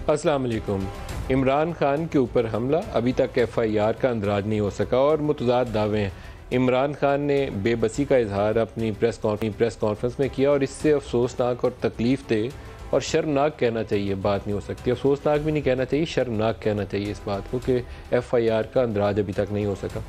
अस्सलाम वालेकुम। इमरान खान के ऊपर हमला, अभी तक FIR का अंदराज नहीं हो सका और मुतज़ाद दावे हैं। इमरान खान ने बेबसी का इजहार अपनी प्रेस कॉन्फ्रेंस में किया और इससे अफसोसनाक और तकलीफ़ दे और शर्मनाक कहना चाहिए बात नहीं हो सकती। अफसोसनाक भी नहीं कहना चाहिए, शर्मनाक कहना चाहिए इस बात को कि FIR का अंदराज अभी तक नहीं हो सका।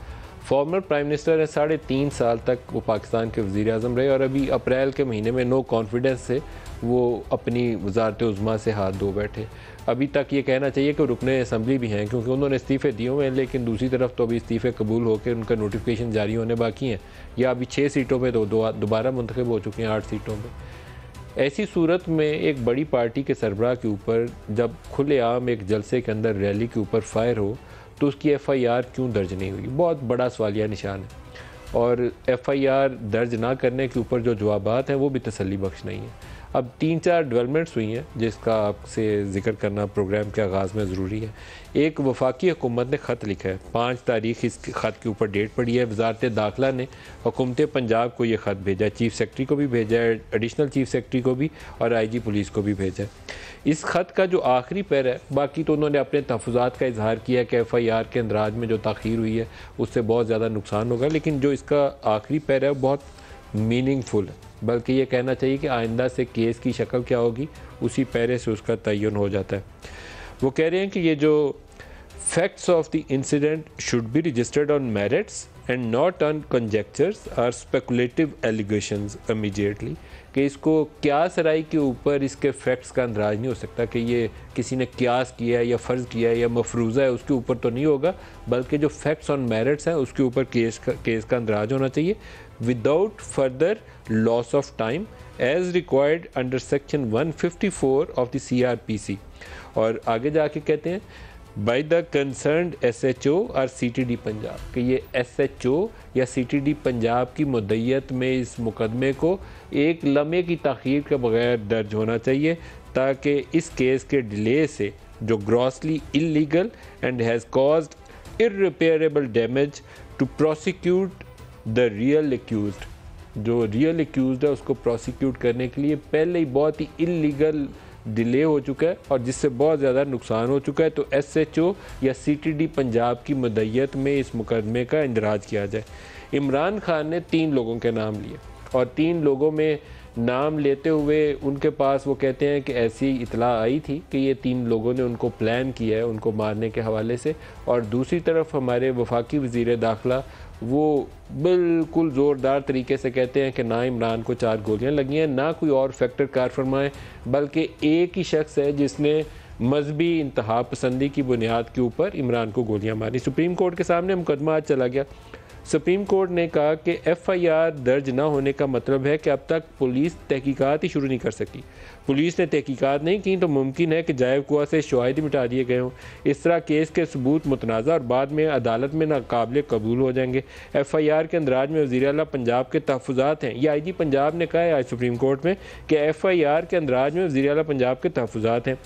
फॉर्मर प्राइम मिनिस्टर है, 3.5 साल तक वो पाकिस्तान के वज़ीर आज़म रहे और अभी अप्रैल के महीने में नो कॉन्फिडेंस से वो अपनी वज़ारत उज़्मा से हाथ धो बैठे। अभी तक ये कहना चाहिए कि रुकने असम्बली भी हैं, क्योंकि उन्होंने इस्तीफ़े दिए हुए हैं, लेकिन दूसरी तरफ तो अभी इस्तीफ़े कबूल होकर उनका नोटिफिकेशन जारी होने बाकी हैं, या अभी 6 सीटों पर तो दोबारा मुंतखब हो चुके हैं 8 सीटों पर। ऐसी सूरत में एक बड़ी पार्टी के सरबराह के ऊपर जब खुलेआम एक जलसे के अंदर रैली के ऊपर फायर हो तो उसकी FIR क्यों दर्ज नहीं हुई, बहुत बड़ा सवालिया निशान है। और FIR दर्ज ना करने के ऊपर जो जवाबात हैं वो भी तसल्ली बख्श नहीं है। अब 3-4 डेवलपमेंट्स हुई हैं जिसका आपसे ज़िक्र करना प्रोग्राम के आगाज़ में ज़रूरी है। एक वफाकी हुकूमत ने ख़त लिखा है, 5 तारीख इस ख़त के ऊपर डेट पड़ी है। वज़ारत दाखिला ने हुकूमत पंजाब को ये ख़त भेजा है, चीफ़ सेक्रेटरी को भी भेजा है, एडिशनल चीफ़ सेक्रेटरी को भी और IG पुलिस को भी भेजा है। इस ख़त का जो आखिरी पैरा है, बाकी तो उन्होंने अपने तहफ़्फ़ुज़ात का इजहार किया कि FIR के अंदराज में जो ताख़ीर हुई है उससे बहुत ज़्यादा नुकसान होगा, लेकिन जो इसका आखिरी पैरा है बहुत मीनिंगफुल है। बल्कि ये कहना चाहिए कि आइंदा से केस की शक्ल क्या होगी उसी पैरे से उसका तयन हो जाता है। वो कह रहे हैं कि ये जो facts of the incident should be registered on merits and not on conjectures और स्पेकुलेटिव एलिगेशंस इमीडिएटली, कि इसको क्यास राय के ऊपर इसके फैक्ट्स का अंदराज नहीं हो सकता कि ये किसी ने क्यास किया है या फ़र्ज़ किया है या मफरूज़ा है, उसके ऊपर तो नहीं होगा, बल्कि जो फैक्ट्स ऑन मेरिट्स हैं उसके ऊपर केस का अंदराज होना चाहिए without further loss of time as required under section 154 of the CRPC। और आगे जाके कहते हैं बाय द कंसर्न्ड SHO और CTD पंजाब, कि ये SHO या CTD पंजाब की मुद्दत में इस मुकदमे को एक लम्हे की ताख़ीर के बगैर दर्ज होना चाहिए, ताकि इस केस के डिले से जो grossly illegal and has caused irreparable damage to prosecute the real accused, जो रियल एक्यूज्ड है उसको प्रोसिक्यूट करने के लिए पहले ही बहुत ही इलीगल डिले हो चुका है और जिससे बहुत ज़्यादा नुकसान हो चुका है, तो SHO या CTD पंजाब की मदयत में इस मुकदमे का इंदराज किया जाए। इमरान खान ने 3 लोगों के नाम लिए और 3 लोगों में नाम लेते हुए उनके पास वो कहते हैं कि ऐसी इतला आई थी कि ये 3 लोगों ने उनको प्लान किया है उनको मारने के हवाले से। और दूसरी तरफ हमारे वफाकी वज़ीर दाखिला वो बिल्कुल ज़ोरदार तरीके से कहते हैं कि ना इमरान को 4 गोलियां लगी हैं, ना कोई और फैक्टर कार फरमाए, बल्कि एक ही शख्स है जिसने मजहबी इंतहा पसंदी की बुनियाद के ऊपर इमरान को गोलियां मारी। सुप्रीम कोर्ट के सामने मुकदमा आज चला गया। सुप्रीम कोर्ट ने कहा कि FIR दर्ज ना होने का मतलब है कि अब तक पुलिस तहकीकात ही शुरू नहीं कर सकी। पुलिस ने तहकीकात नहीं की तो मुमकिन है कि जायब कुआ से शवाहिद मिटा दिए गए हों। इस तरह केस के सबूत मुतनाज़ा और बाद में अदालत में नाकाबिल कबूल हो जाएंगे। FIR के अंदराज में वज़ीर आला पंजाब के तहफ़्फ़ुज़ात हैं। ये IG पंजाब ने कहा है आज सुप्रीम कोर्ट में कि FIR के अंदराज में वज़ीर आला पंजाब के तहफ़्फ़ुज़ात हैं।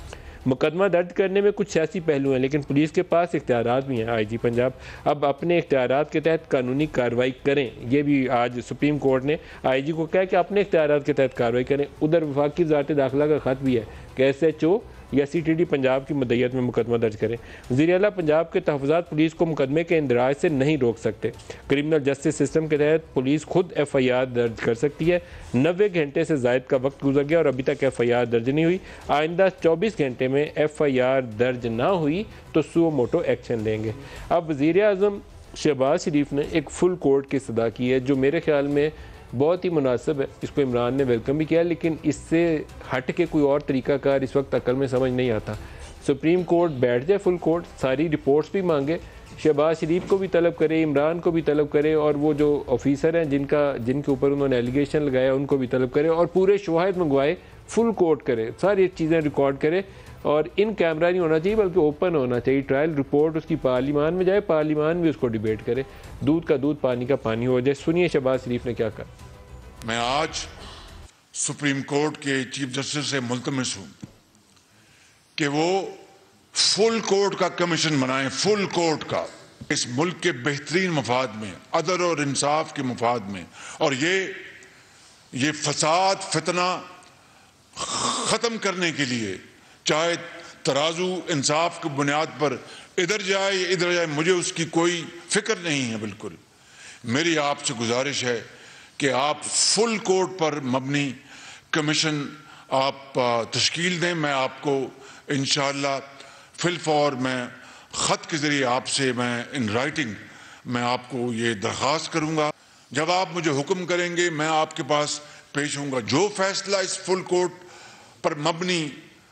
मुकदमा दर्ज करने में कुछ सियासी पहलू हैं, लेकिन पुलिस के पास इख्तियारात भी हैं। IG पंजाब अब अपने इख्तियारात के तहत कानूनी कार्रवाई करें, ये भी आज सुप्रीम कोर्ट ने IG को कहा कि अपने इख्तियारात के तहत कार्रवाई करें। उधर वफाकी वज़ारत दाखिला का ख़त भी है कि SHO या CTD पंजाब की मदयत में मुकदमा दर्ज करें। वज़ीर आला पंजाब के तहफ़्फ़ुज़ात पुलिस को मुकदमे के इंदराज से नहीं रोक सकते। क्रिमिनल जस्टिस सिस्टम के तहत पुलिस खुद FIR दर्ज कर सकती है। 90 घंटे से ज़ायद का वक्त गुजर गया और अभी तक FIR दर्ज नहीं हुई। आइंदा 24 घंटे में FIR दर्ज ना हुई तो सुओ मोटो एक्शन लेंगे। अब वज़ीर आज़म शहबाज शरीफ ने एक फुल कोर्ट की सदा की है, जो मेरे ख्याल में बहुत ही मुनासिब है। इसको इमरान ने वेलकम भी किया, लेकिन इससे हट के कोई और तरीक़ाकार इस वक्त अकल में समझ नहीं आता। सुप्रीम कोर्ट बैठ जाए फुल कोर्ट, सारी रिपोर्ट्स भी मांगे, शहबाज शरीफ को भी तलब करे, इमरान को भी तलब करे, और वो जो ऑफिसर हैं जिनके ऊपर उन्होंने एलिगेशन लगाया उनको भी तलब करे और पूरे शवाहिद मंगवाए, फुल कोर्ट करे, सारी चीज़ें रिकॉर्ड करे। और इन कैमरा नहीं होना चाहिए बल्कि ओपन होना चाहिए। ट्रायल रिपोर्ट उसकी पार्लिमान में जाए, पार्लिमान भी उसको डिबेट करे, दूध का दूध पानी का पानी हो जाए। सुनिए शहबाज शरीफ ने क्या कहा। मैं आज सुप्रीम कोर्ट के चीफ जस्टिस से मुल्तमिस हूं कि वो फुल कोर्ट का कमीशन बनाए, फुल कोर्ट का, इस मुल्क के बेहतरीन मफाद में, अदल और इंसाफ के मफाद में, और ये फसाद फितना खत्म करने के लिए, चाहे तराजू इंसाफ की बुनियाद पर इधर जाए या इधर जाए, मुझे उसकी कोई फिक्र नहीं है। बिल्कुल मेरी आपसे गुजारिश है कि आप फुल कोर्ट पर मबनी कमीशन आप तश्कील दें। मैं आपको इंशाअल्लाह फिलफौर मैं ख़त के ज़रिए आपसे मैं इन राइटिंग मैं आपको ये दरख्वास्त करूँगा। जब आप मुझे हुक्म करेंगे मैं आपके पास पेश होऊंगा। जो फैसला इस फुल कोर्ट पर मबनी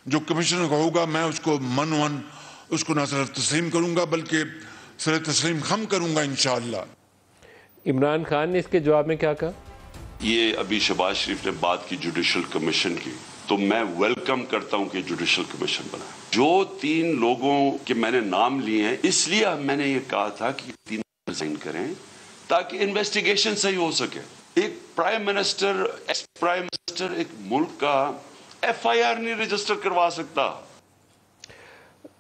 जो कमीशन का होगा, मैं उसको मन उसको न सिर्फ तस्लीम करूँगा बल्कि सिर्फ तस्लीम खम करूँगा इंशाअल्लाह। इमरान खान ने इसके जवाब में क्या कहा? ये अभी शहबाज शरीफ ने बात की जुडिशल कमीशन की, तो मैं वेलकम करता हूं कि जुडिशल कमीशन बना। जो 3 लोगों के मैंने नाम लिए हैं, इसलिए मैंने ये कहा था कि 3 रिजाइन करें ताकि इन्वेस्टिगेशन सही हो सके। एक prime minister, ex prime minister एक मुल्क का FIR नहीं रजिस्टर करवा सकता।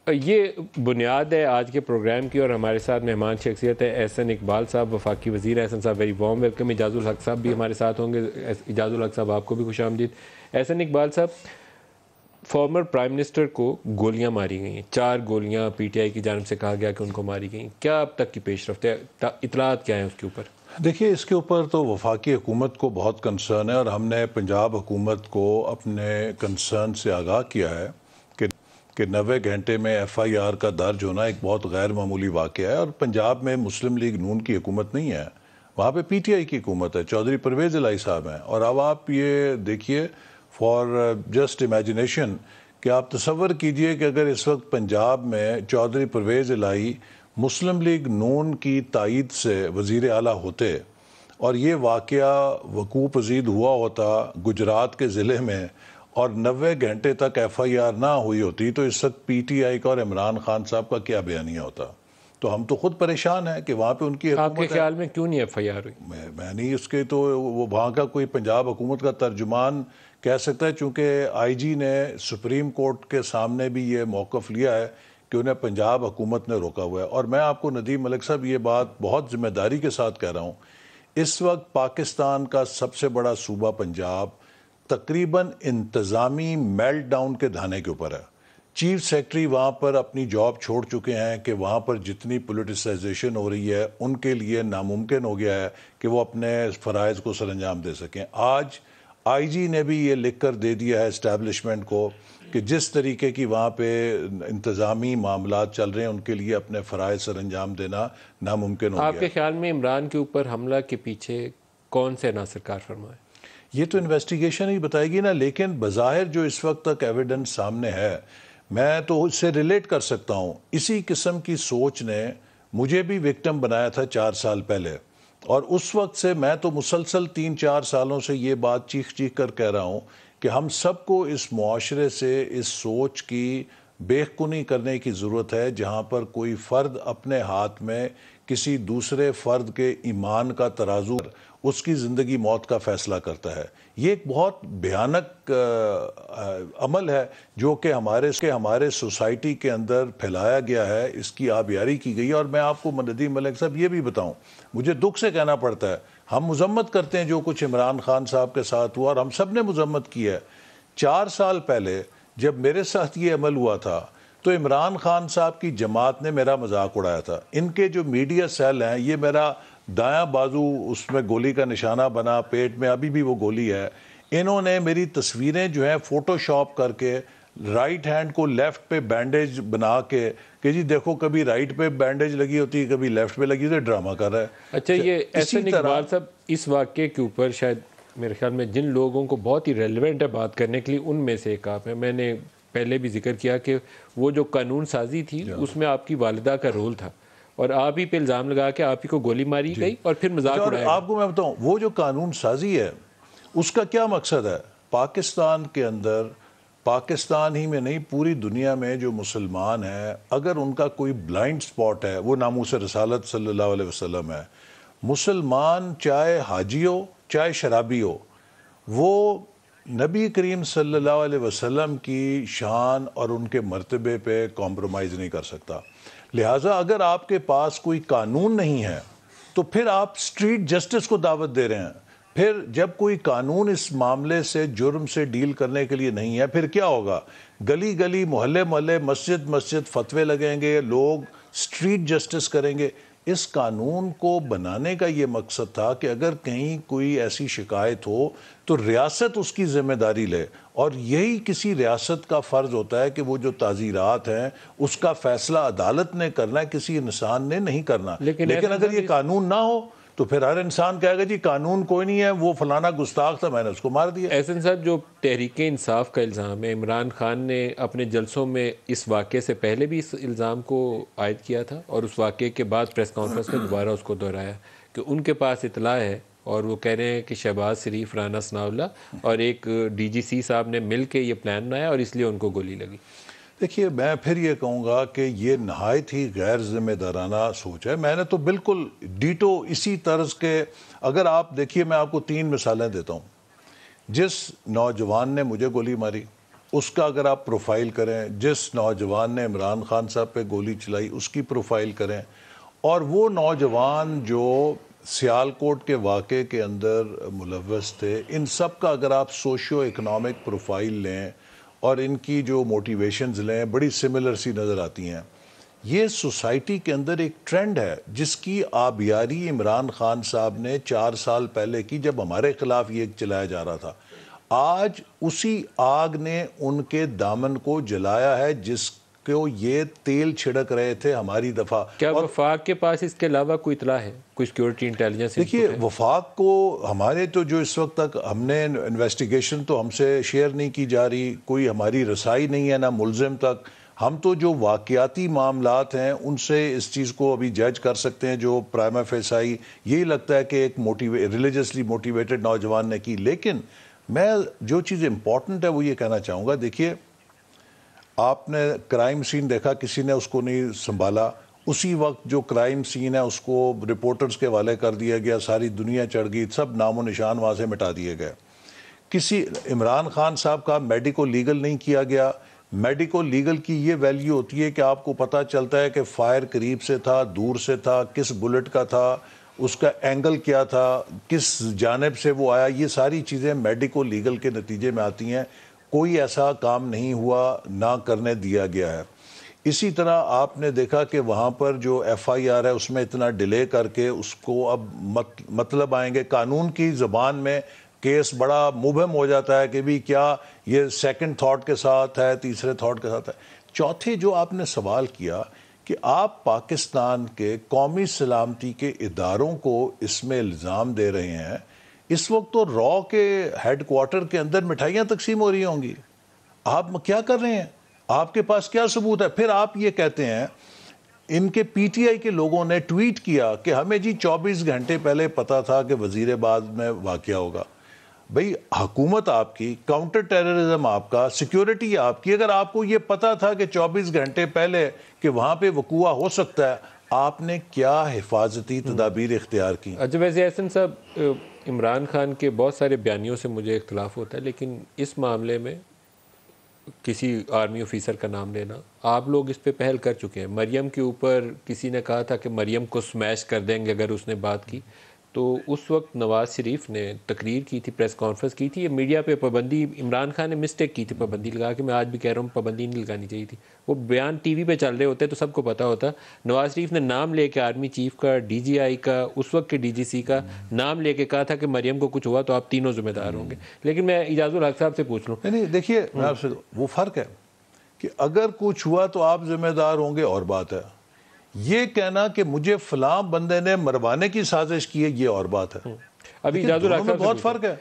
ये बुनियाद है आज के प्रोग्राम की, और हमारे साथ मेहमान शख्सियत है एहसन इकबाल साहब, वफाकी वज़ीर। एहसन साहब वेरी वार्म वेलकम। इजाज़ुल हक साहब भी हमारे साथ होंगे। इजाज़ुल हक साहब आपको भी खुशामदीद। एहसन इकबाल साहब, फॉर्मर प्राइम मिनिस्टर को गोलियां मारी गई हैं, 4 गोलियां PTI की जानिब से कहा गया कि उनको मारी गई। क्या अब तक की पेशरफ्त है, इतलात क्या है उसके ऊपर? देखिए, इसके ऊपर तो वफाकी हुकूमत को बहुत कंसर्न है और हमने पंजाब हुकूमत को अपने कंसर्न से आगाह किया है कि 90 घंटे में FIR का दर्ज होना एक बहुत गैर मामूली वाक़या है। और पंजाब में मुस्लिम लीग नून की हुकूमत नहीं है, वहाँ पे PTI की हुकूमत है, चौधरी परवेज़ इलाही साहब हैं। और अब आप ये देखिए, फॉर जस्ट इमेजिनेशन, कि आप तसव्वुर कीजिए कि अगर इस वक्त पंजाब में चौधरी परवेज़ इलाही मुस्लिम लीग नून की तायद से वज़ीर आला होते और ये वाक़या वकूअ पज़ीद हुआ होता गुजरात के ज़िले में और 90 घंटे तक FIR ना हुई होती, तो इस वक्त PTI का और इमरान खान साहब का क्या बयानिया होता। तो हम तो खुद परेशान हैं कि वहाँ पे उनकी आपके ख्याल में क्यों नहीं FIR हुई? मैं नहीं, उसके तो वो वहाँ का कोई पंजाब हुकूमत का तर्जुमान कह सकता है, चूँकि IG ने सुप्रीम कोर्ट के सामने भी ये मौक़िफ़ लिया है कि उन्हें पंजाब हुकूमत ने रोका हुआ है। और मैं आपको नदीम मलिक साहब ये बात बहुत ज़िम्मेदारी के साथ कह रहा हूँ, इस वक्त पाकिस्तान का सबसे बड़ा सूबा पंजाब तकरीबन इंतज़ामी मेल्ट डाउन के धाने के ऊपर है। चीफ सेक्रेटरी वहाँ पर अपनी जॉब छोड़ चुके हैं कि वहाँ पर जितनी पोलिटिसाइजेशन हो रही है उनके लिए नामुमकिन हो गया है कि वो अपने फ़राइज़ को सरअंजाम दे सकें। आज IG ने भी ये लिख कर दे दिया है इस्टेब्लिशमेंट को कि जिस तरीके की वहाँ पे इंतज़ामी मामलात चल रहे हैं उनके लिए अपने फ़राइज़ सरअंजाम देना नामुमकिन हो गया है। आपके ख्याल में इमरान के ऊपर हमला के पीछे कौन से नासिर कार फरमा है? ये तो इन्वेस्टिगेशन ही बताएगी ना, लेकिन बज़ाहिर जो इस वक्त तक एविडेंस सामने है, मैं तो उससे रिलेट कर सकता हूँ। इसी किस्म की सोच ने मुझे भी विक्टिम बनाया था 4 साल पहले, और उस वक्त से मैं तो मुसलसल 3-4 सालों से ये बात चीख कर कह रहा हूँ कि हम सबको इस मुआशरे से इस सोच की बेखुनी करने की ज़रूरत है जहाँ पर कोई फ़र्द अपने हाथ में किसी दूसरे फ़र्द के ईमान का तराजू उसकी ज़िंदगी मौत का फ़ैसला करता है। ये एक बहुत भयानक अमल है जो कि हमारे सोसाइटी के अंदर फैलाया गया है, इसकी आबियारी की गई है। और मैं आपको नदीम मलिक साहब ये भी बताऊं, मुझे दुख से कहना पड़ता है, हम मुजम्मत करते हैं जो कुछ इमरान खान साहब के साथ हुआ और हम सब ने मुजम्मत की है। 4 साल पहले जब मेरे साथ ये अमल हुआ था तो इमरान खान साहब की जमात ने मेरा मजाक उड़ाया था। इनके जो मीडिया सेल हैं, ये मेरा दायां बाजू उसमें गोली का निशाना बना, पेट में अभी भी वो गोली है। इन्होंने मेरी तस्वीरें जो हैं फ़ोटोशॉप करके राइट हैंड को लेफ़्ट पे बैंडेज बना के कि जी देखो कभी राइट पे बैंडेज लगी होती है कभी लेफ़्ट पे लगी होती है, ड्रामा कर रहा है। अच्छा, ये एहसन इकबाल साहब, इस वाक़े के ऊपर शायद मेरे ख्याल में जिन लोगों को बहुत ही रेलिवेंट है बात करने के लिए, उनमें से एक आप हैं। मैंने पहले भी जिक्र किया कि वो जो कानून साजी थी उसमें आपकी वालिदा का रोल था और आप ही पे इल्ज़ाम लगा के आप ही को गोली मारी गई और फिर मजाक उड़ाया। आपको मैं बताऊं, वो जो कानून साजी है उसका क्या मकसद है? पाकिस्तान के अंदर, पाकिस्तान ही में नहीं पूरी दुनिया में जो मुसलमान हैं, अगर उनका कोई ब्लाइंड स्पॉट है वो नामूस रसालत सल्लल्लाहु अलैहि वसल्लम है। मुसलमान चाहे हाजी हो चाहे शराबी हो, वो नबी करीम सल्लल्लाहु अलैहि वसल्लम की शान और उनके मर्तबे पे कॉम्प्रोमाइज़ नहीं कर सकता। लिहाजा अगर आपके पास कोई कानून नहीं है तो फिर आप स्ट्रीट जस्टिस को दावत दे रहे हैं, फिर जब कोई कानून इस मामले से जुर्म से डील करने के लिए नहीं है, फिर क्या होगा? गली गली, मोहल्ले मोहल्ले, मस्जिद मस्जिद फतवे लगेंगे, लोग स्ट्रीट जस्टिस करेंगे। इस कानून को बनाने का ये मकसद था कि अगर कहीं कोई ऐसी शिकायत हो तो रियासत उसकी जिम्मेदारी ले, और यही किसी रियासत का फ़र्ज़ होता है कि वो जो ताज़ीरात हैं उसका फ़ैसला अदालत ने करना है, किसी इंसान ने नहीं करना। लेकिन अगर ये कानून ना हो तो फिर हर इंसान कहेगा जी कानून कोई नहीं है, वो फलाना गुस्ताख था, मैंने उसको मार दिया। एहसन साहब, जो तहरीक इंसाफ का इल्ज़ाम है, इमरान खान ने अपने जलसों में इस वाक़े से पहले भी इस इल्ज़ाम को आयद किया था और उस वाक़े के बाद प्रेस कॉन्फ्रेंस में दोबारा उसको दोहराया कि उनके पास इतला है और वो कह रहे हैं कि शहबाज शरीफ, राना सनाउल्लाह और एक DGC साहब ने मिल के ये प्लान बनाया और इसलिए उनको गोली लगी। देखिए, मैं फिर ये कहूँगा कि ये नहायत ही गैर जिम्मेदाराना सोच है। मैंने तो बिल्कुल डीटो इसी तर्ज के, अगर आप देखिए, मैं आपको 3 मिसालें देता हूँ। जिस नौजवान ने मुझे गोली मारी उसका अगर आप प्रोफाइल करें, जिस नौजवान ने इमरान खान साहब पे गोली चलाई उसकी प्रोफाइल करें, और वो नौजवान जो सियालकोट के वाक़े के अंदर मुलव्वस थे, इन सब का अगर आप सोशियो इकनॉमिक प्रोफाइल लें और इनकी जो मोटिवेशंस लें, बड़ी सिमिलर सी नज़र आती हैं। ये सोसाइटी के अंदर एक ट्रेंड है जिसकी आबियारी इमरान खान साहब ने 4 साल पहले की, जब हमारे खिलाफ ये चलाया जा रहा था। आज उसी आग ने उनके दामन को जलाया है जिसको ये तेल छिड़क रहे थे हमारी दफ़ा। क्या वफाक के पास इसके अलावा कोई इतला है, कोई सिक्योरिटी इंटेलिजेंस? देखिए, वफाक को हमारे तो जो इस वक्त तक हमने इन्वेस्टिगेशन तो हमसे शेयर नहीं की जा रही, कोई हमारी रसाई नहीं है ना मुलजिम तक। हम तो जो वाक़याती मामलात हैं उनसे इस चीज़ को अभी जज कर सकते हैं जो प्राइमा फेसाई यही लगता है कि एक रिलीजियसली मोटिवेटेड नौजवान ने की। लेकिन मैं जो चीज़ इम्पॉर्टेंट है वो ये कहना चाहूँगा, देखिए, आपने क्राइम सीन देखा, किसी ने उसको नहीं संभाला, उसी वक्त जो क्राइम सीन है उसको रिपोर्टर्स के हवाले कर दिया गया, सारी दुनिया चढ़ गई, सब नामो निशान वहाँ से मिटा दिए गए। किसी इमरान खान साहब का मेडिको लीगल नहीं किया गया। मेडिको लीगल की ये वैल्यू होती है कि आपको पता चलता है कि फायर करीब से था, दूर से था, किस बुलेट का था, उसका एंगल क्या था, किस जानिब से वो आया। ये सारी चीज़ें मेडिको लीगल के नतीजे में आती हैं। कोई ऐसा काम नहीं हुआ, ना करने दिया गया है। इसी तरह आपने देखा कि वहाँ पर जो FIR है उसमें इतना डिले करके उसको अब मतलब आएंगे, कानून की ज़बान में केस बड़ा मुबहम हो जाता है कि भी क्या ये सेकंड थॉट के साथ है, तीसरे थॉट के साथ है। चौथे जो आपने सवाल किया कि आप पाकिस्तान के कौमी सलामती के इदारों को इसमें इल्ज़ाम दे रहे हैं, इस वक्त तो रॉ के हेडक्वार्टर के अंदर मिठाइयाँ तकसीम हो रही होंगी, आप क्या कर रहे हैं? आपके पास क्या सबूत है? फिर आप ये कहते हैं, इनके PTI के लोगों ने ट्वीट किया कि हमें जी 24 घंटे पहले पता था कि वजीराबाद में वाक़या होगा। भाई, हुकूमत आपकी, काउंटर टेररिज्म आपका, सिक्योरिटी आपकी, अगर आपको ये पता था कि 24 घंटे पहले कि वहाँ पे वकूआ हो सकता है, आपने क्या हिफाजती तदाबीर इख्तियार की? अच्छा, वैसे एहसन साहब, इमरान खान के बहुत सारे बयानियों से मुझे इख्तलाफ होता है, लेकिन इस मामले में किसी आर्मी ऑफिसर का नाम लेना, आप लोग इस पे पहल कर चुके हैं। मरियम के ऊपर किसी ने कहा था कि मरियम को स्मैश कर देंगे अगर उसने बात की, तो उस वक्त नवाज़ शरीफ ने तकरीर की थी, प्रेस कॉन्फ्रेंस की थी, ये मीडिया पे पाबंदी, इमरान खान ने मिस्टेक की थी पाबंदी लगा के, मैं आज भी कह रहा हूँ पाबंदी नहीं लगानी चाहिए थी। वो बयान TV पे चल रहे होते तो सबको पता होता। नवाज़ शरीफ ने नाम लेके आर्मी चीफ का, DGI का, उस वक्त के DGC का नाम लेके कहा था कि मरियम को कुछ हुआ तो आप तीनों जिम्मेदार होंगे। लेकिन मैं इजाजुल हक साहब से पूछ लूँ। नहीं, देखिए, मैं आपसे, वो फ़र्क है कि अगर कुछ हुआ तो आप जिम्मेदार होंगे और बात है, ये कहना कि मुझे फलां बंदे ने मरवाने की साजिश की है, ये और बात है। अभी इजाजुल हक साहब, बहुत फ़र्क है।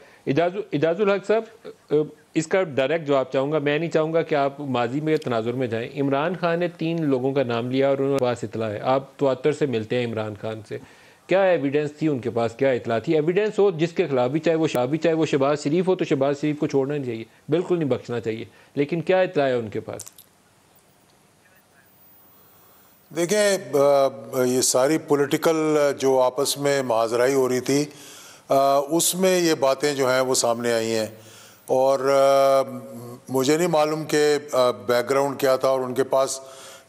इजाजुल हक साहब, इसका डायरेक्ट जवाब चाहूँगा। मैं नहीं चाहूँगा कि आप माजी में तनाजुर में जाएं। इमरान खान ने 3 लोगों का नाम लिया और उनके पास इतला है। आप तवत्तर से मिलते हैं इमरान खान से, क्या एविडेंस थी उनके पास, क्या इतला थी? एविडेंस हो जिसके खिलाफ भी, चाहे वो शहबाज शरीफ हो, तो शहबाज शरीफ को छोड़ना नहीं चाहिए, बिल्कुल नहीं बख्शना चाहिए, लेकिन क्या इतला है उनके पास? देखें, ये सारी पॉलिटिकल जो आपस में महाजराई हो रही थी, उसमें ये बातें जो हैं वो सामने आई हैं, और मुझे नहीं मालूम कि बैकग्राउंड क्या था और उनके पास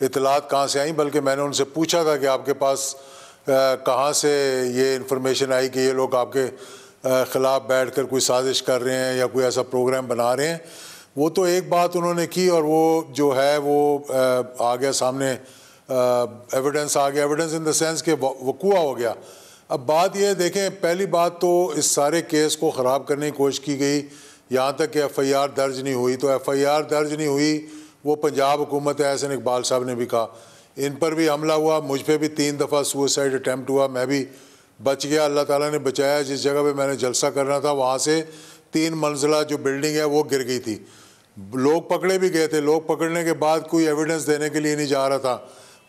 इतलात कहाँ से आई, बल्कि मैंने उनसे पूछा था कि आपके पास कहाँ से ये इन्फॉर्मेशन आई कि ये लोग आपके ख़िलाफ़ बैठकर कोई साजिश कर रहे हैं या कोई ऐसा प्रोग्राम बना रहे हैं। वो तो एक बात उन्होंने की और वो जो है वो आ गया सामने, एविडेंस आ गया, एविडेंस इन द सेंस कि वक़ूआ हो गया। अब बात ये देखें, पहली बात तो इस सारे केस को ख़राब करने की कोशिश की गई, यहाँ तक कि FIR दर्ज नहीं हुई। तो FIR दर्ज नहीं हुई, वो पंजाब हुकूमत है, एहसन इकबाल साहब ने भी कहा, इन पर भी हमला हुआ, मुझ पर भी 3 दफ़ा सुसाइड अटैम्प्ट हुआ, मैं भी बच गया, अल्लाह ताला ने बचाया। जिस जगह पे मैंने जलसा करना था वहाँ से 3 मंजिला जो बिल्डिंग है वो गिर गई थी। लोग पकड़े भी गए थे, लोग पकड़ने के बाद कोई एविडेंस देने के लिए नहीं जा रहा था,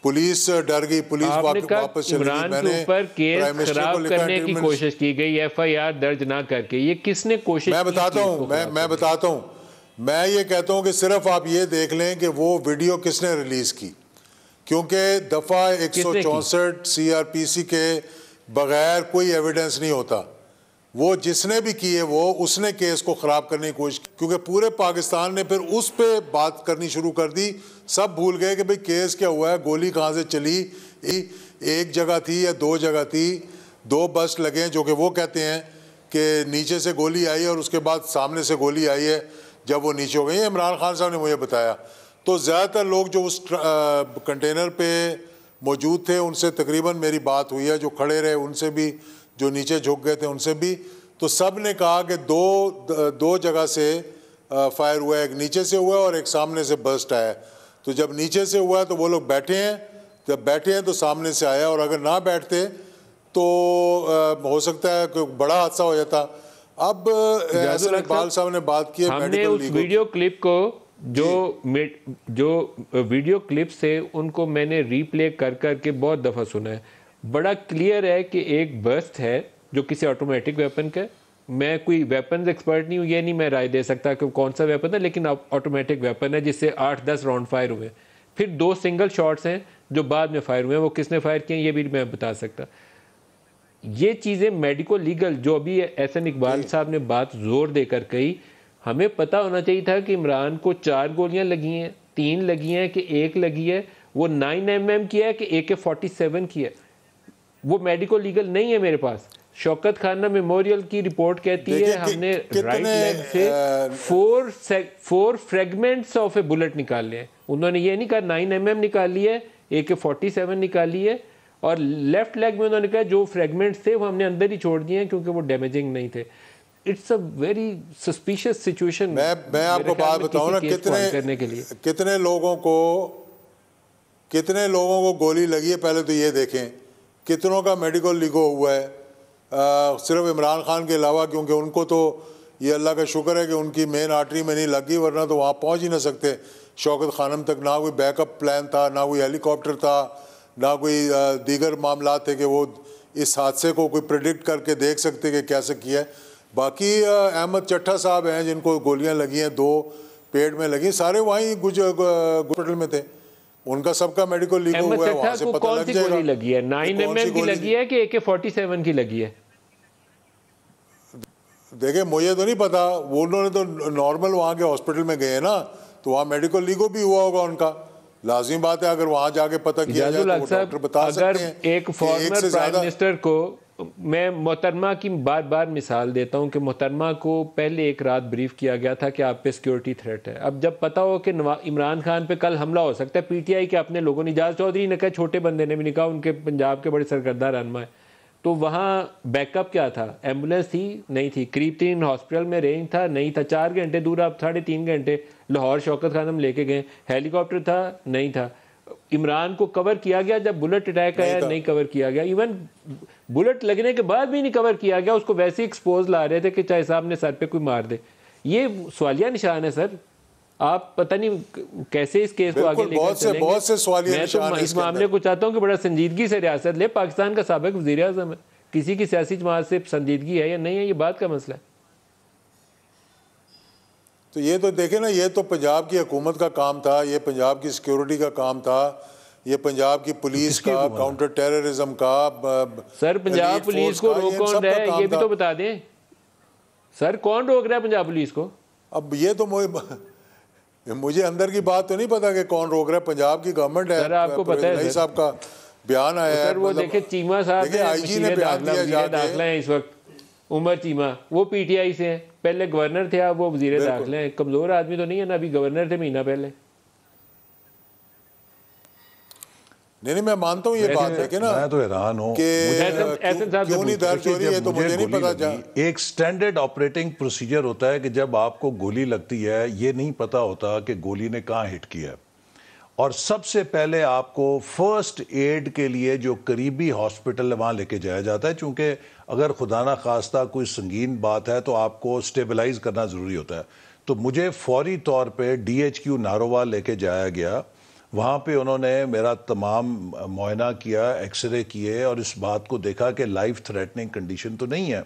पुलिस डर गई, पुलिस वापस चली गई। मैंने ऊपर केस खराब करने की कोशिश की गई, FIR दर्ज ना करके, ये किसने कोशिश? मैं बताता हूँ, मैं बताता हूँ, मैं ये कहता हूँ कि सिर्फ आप ये देख लें कि वो वीडियो किसने रिलीज़ की, क्योंकि दफ़ा 164 CRPC के बगैर कोई एविडेंस नहीं होता। वो जिसने भी की है वो उसने केस को ख़राब करने की कोशिश की, क्योंकि पूरे पाकिस्तान ने फिर उस पर बात करनी शुरू कर दी। सब भूल गए कि भाई केस क्या हुआ है, गोली कहाँ से चली, एक जगह थी या 2 जगह थी, 2 बस लगे जो कि वो कहते हैं कि नीचे से गोली आई और उसके बाद सामने से गोली आई है जब वो नीचे हो गई। इमरान खान साहब ने मुझे बताया। तो ज़्यादातर लोग जो उस कंटेनर पे मौजूद थे उनसे तकरीबन मेरी बात हुई है, जो खड़े रहे उनसे भी, जो नीचे झुक गए थे उनसे भी, तो सब ने कहा कि दो जगह से फायर हुआ है, एक नीचे से हुआ और एक सामने से बर्स्ट आया। तो जब नीचे से हुआ तो वो लोग बैठे हैं, जब बैठे हैं तो सामने से आया, और अगर ना बैठते तो हो सकता है कि बड़ा हादसा हो जाता। अब एहसन इकबाल साहब ने बात की है, हमने उस वीडियो क्लिप को जो वीडियो क्लिप्स है उनको मैंने रीप्ले कर करके बहुत दफ़ा सुना है। बड़ा क्लियर है कि एक बर्स्ट है जो किसी ऑटोमेटिक वेपन का, मैं कोई वेपन्स एक्सपर्ट नहीं हूँ, ये नहीं मैं राय दे सकता कि कौन सा वेपन है, लेकिन ऑटोमेटिक वेपन है जिससे 8-10 राउंड फायर हुए। फिर 2 सिंगल शॉट्स हैं जो बाद में फायर हुए, वो किसने फायर किए ये भी मैं बता सकता। ये चीज़ें मेडिको लीगल जो अभी एहसन इकबाल साहब ने बात जोर देकर कही, हमें पता होना चाहिए था कि इमरान को 4 गोलियां लगी हैं, 3 लगी हैं कि 1 लगी है, वो 9mm की है कि AK-47 की है, वो मेडिको लीगल नहीं है मेरे पास। शौकत खाना मेमोरियल की रिपोर्ट कहती है हमने राइट लेग से 4 फ्रेगमेंट्स ऑफ ए बुलेट निकाले हैं। उन्होंने ये नहीं कहा 9mm निकाली है, AK-47 निकाली है, और लेफ्ट लेग में उन्होंने कहा जो फ्रेगमेंट्स थे वो हमने अंदर ही छोड़ दिए हैं क्योंकि वो डैमेजिंग नहीं थे। It's a very suspicious situation. मैं आपको बात बताऊं ना, कितने लोगों को गोली लगी है, पहले तो ये देखें कितनों का मेडिकल लीगो हुआ है, सिर्फ इमरान खान के अलावा, क्योंकि उनको तो ये अल्लाह का शुक्र है कि उनकी मेन आर्टरी में नहीं लगी, वरना तो वहाँ पहुँच ही ना सकते शौकत खानम तक। ना कोई बैकअप प्लान था, ना कोई हेलीकॉप्टर था, ना कोई दीगर मामला थे कि वो इस हादसे को कोई प्रेडिक्ट करके देख सकते कि कैसे किया है। बाकी अहमद चट्टा साहब हैं जिनको गोलियां लगी हैं, 2 पेट में लगी, सारे वहीं हॉस्पिटल में थे, उनका सबका मेडिकल लीगो हुआ है, वहाँ से पता लग जाएगा। गोली लगी है 9mm की लगी है कि AK-47 की लगी है? देखिए मुझे तो नहीं पता, वो उन्होंने तो नॉर्मल वहाँ के हॉस्पिटल में गए ना, तो वहाँ मेडिकल लीगो भी हुआ होगा उनका। लाजिमी बात है, अगर वहाँ जाके पता किया जाए तो वो डॉक्टर बता सकते हैं। एक फॉर्मर प्राइम मिनिस्टर को मैं मोहतरमा की बार बार मिसाल देता हूं कि मोहतरमा को पहले एक रात ब्रीफ किया गया था कि आप पे सिक्योरिटी थ्रेट है। अब जब पता हो कि इमरान खान पे कल हमला हो सकता है, PTI के अपने लोगों ने, इजाज़ चौधरी ने कहा, छोटे बंदे ने भी नहीं कहा, उनके पंजाब के बड़े सरकर्दा रहनुमा है, तो वहाँ बैकअप क्या था? एम्बुलेंस थी? नहीं थी। करीब 3 हॉस्पिटल में रेंज था? नहीं था। 4 घंटे दूर, आप 3.5 घंटे लाहौर शौकत खानम लेके गए। हेलीकॉप्टर था? नहीं था। इमरान को कवर किया गया जब बुलेट अटैक आया? नहीं कवर किया गया। इवन बुलेट लगने के बाद भी नहीं कवर किया गया, उसको वैसे ही एक्सपोज ला रहे थे कि चाहे साहब ने सर पे कोई मार दे। ये सवालिया निशान है सर। आप पता नहीं कैसे इस केस को आगे लेकर चलेंगे। बहुत से सवालिया निशान है। इस मामले को चाहता हूँ कि बड़ा संजीदगी से रियासत ले। पाकिस्तान का साबिक वज़ीर आज़म है, किसी की सियासी जमात से संजीदगी है या नहीं है, ये बात का मसला है। तो ये तो देखे ना, ये तो पंजाब की हुकूमत का काम था, ये पंजाब की सिक्योरिटी का काम था, ये पंजाब की पुलिस का, काउंटर टेररिज्म का। सर पंजाब पुलिस को रोक कौन रहा है, ये भी तो बता दें सर, कौन रोक रहा है पंजाब पुलिस को? अब ये तो मुझे अंदर की बात तो नहीं पता कि कौन रोक रहा है। पंजाब की गवर्नमेंट है, सर आपको पता है साहब का बयान आया है। वो देखे चीमा साहब IG ने बयान दिया जाके इस वक्त उमर चीमा वो पीटीआई से हैं, पहले गवर्नर थे, अब वो वजीर दाखिले हैं। कमज़ोर आदमी तो नहीं है ना, अभी गवर्नर थे महीना पहले। नहीं, मैं मानता हूँ ये बात है कि ना, मैं तो हैरान हूँ कि क्यों नहीं दर्ज हो रही है, तो मुझे नहीं पता चला। एक स्टैंडर्ड ऑपरेटिंग प्रोसीजर होता है कि जब आपको गोली लगती है, ये नहीं पता होता कि गोली ने कहाँ हिट किया, और सबसे पहले आपको फर्स्ट एड के लिए जो करीबी हॉस्पिटल है वहाँ लेके जाया जाता है, चूँकि अगर खुदा ना खास्ता कोई संगीन बात है तो आपको स्टेबलाइज करना ज़रूरी होता है। तो मुझे फौरी तौर पे DHQ नारोवाल लेके जाया गया। वहाँ पे उन्होंने मेरा तमाम मुआयना किया, एक्सरे किए और इस बात को देखा कि लाइफ थ्रेटनिंग कंडीशन तो नहीं है,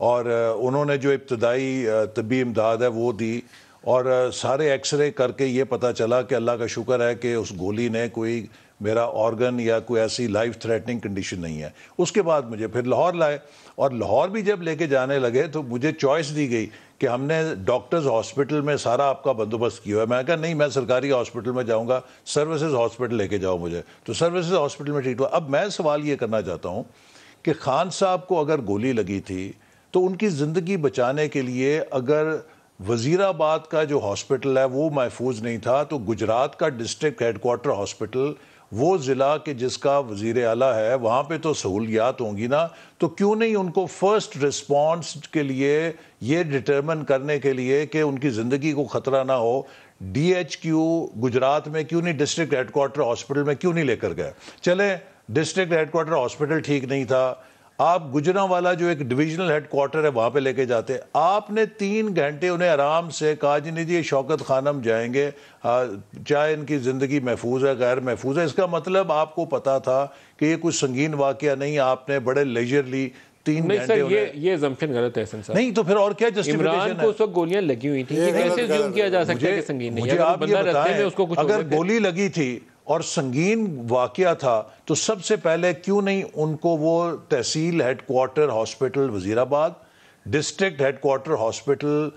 और उन्होंने जो इब्तदाई तबी इमदाद है वो दी, और सारे एक्सरे करके ये पता चला कि अल्लाह का शुक्र है कि उस गोली ने कोई मेरा ऑर्गन या कोई ऐसी लाइफ थ्रेटनिंग कंडीशन नहीं है। उसके बाद मुझे फिर लाहौर लाए, और लाहौर भी जब लेके जाने लगे तो मुझे चॉइस दी गई कि हमने डॉक्टर्स हॉस्पिटल में सारा आपका बंदोबस्त किया है। मैं कहा नहीं, मैं सरकारी हॉस्पिटल में जाऊंगा, सर्विसेज हॉस्पिटल लेके जाओ मुझे। तो सर्विसेज हॉस्पिटल में ट्रीट हुआ। अब मैं सवाल ये करना चाहता हूँ कि खान साहब को अगर गोली लगी थी तो उनकी ज़िंदगी बचाने के लिए अगर वज़ीराबाद का जो हॉस्पिटल है वो महफूज नहीं था, तो गुजरात का डिस्ट्रिक्ट हेडक्वार्टर हॉस्पिटल, वो ज़िला के जिसका वज़ीर आला है, वहाँ पे तो सहूलियात होंगी ना। तो क्यों नहीं उनको फर्स्ट रिस्पॉन्स के लिए ये डिटरमिन करने के लिए कि उनकी ज़िंदगी को ख़तरा ना हो, DHQ गुजरात में क्यों नहीं, डिस्ट्रिक्ट हेडक्वार्टर हॉस्पिटल में क्यों नहीं लेकर गए? चले डिस्ट्रिक्ट हेडक्वार्टर हॉस्पिटल ठीक नहीं था, आप गुजरांवाला जो एक डिविजनल हेडक्वार्टर है वहाँ पे लेके जाते। आपने 3 घंटे उन्हें आराम से कहा जी नहीं जी शौकत खानम जाएंगे, चाहे इनकी ज़िंदगी महफूज है गैर महफूज है। इसका मतलब आपको पता था कि ये कुछ संगीन वाकया नहीं, आपने बड़े लेजरली 3 घंटे। ये assumption गलत है साहब। नहीं तो फिर और क्या जस्टिफिकेशन है? इमरान को उस वक्त गोलियां लगी हुई थी, ये कैसे ज़ूम किया जा सकता है कि संगीन नहीं है? मुझे आप ये बताएं, अगर गोली लगी थी और संगीन वाकया था तो सबसे पहले क्यों नहीं उनको वो tehsil headquarter hospital Wazirabad, district headquarter hospital